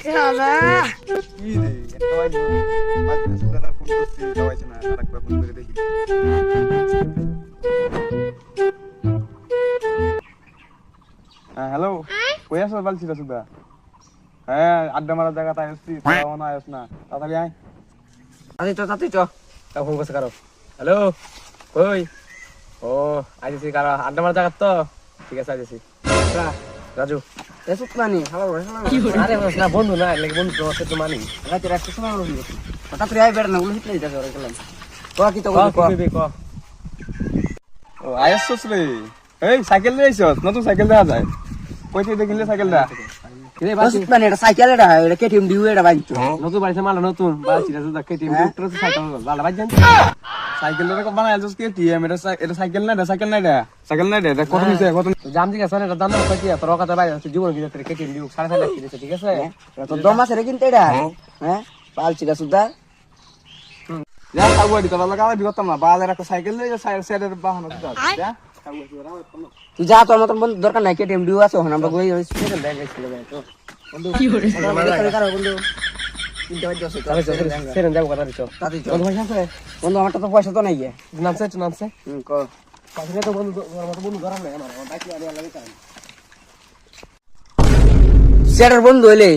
Hello, কই আছো বলছি সুদা? হ্যাঁ, আড্ডা মারার জায়গা তাই আসছি, তাও না আস না, তাড়াতাড়ি আয়। তাতে চ ফোন করছে কারো। হ্যালো, কই? ও আইছি কারো আড্ডা মারার জায়গা তো, ঠিক আছে আইছি। রাজু এসব মানি হ্যালো আরে বস না বন্ধু না লাগে বন্ধু তোমার সাথে মানি রাতে রাতে সময় হলো হঠাৎ রে আই বেড় না উলি হিটলে যাবে গেলাম কি তো ক ও আইসছস রে? এই সাইকেল নিয়ে আইছস? নতুন সাইকেল দেখা যায়। কই থেকে কিনলে সাইকেলটা? রে বাস মানে এটা সাইকেল এটা কেটিএম ডিউ এটা বাইছো নতুন বাড়িতে মাল নতুন বাড়ি ছিল তো কেটিএম ডিউ তো সাইকেল ভালো বাজ জান সাইকেলটা বানাই আইছস কেটিএম, এটা সাইকেল না, এটা সাইকেল না, এটা কত নিছে কত? জাম দিকে আছে এটা দাম না কত তোর কথা বাইরে জীবন কি তোর কেটিএম ডিউ 4.5 লাখ কিনেছে ঠিক আছে তো দম আছে রে কিনতে এটা হ্যাঁ পালছি না সুদা যা তাগুয়াড়ি তো ভালো কাজ করতাম না, বাজারে একটা সাইকেল লই যা সাইডের বাহন আছে যা। তুই যা তোর মতন বন্ধু দরকার নাই কেটিএম ডিউ আছে ওখানে আমরা গই স্পেশাল ব্যাগ ছিল ভাই তো বন্ধু কি করে বন্ধু কিনতে হইছে সেরেন যাবো কথা দিছো বন্ধু পয়সা আছে বন্ধু আমারটা তো পয়সা তো নাই গে নামছে ক পাশে তো বন্ধু আমার মত বন্ধু ধরা নাই আমার বাইক নিয়ে আলা দিতাম সেটার বন্ধু হইলে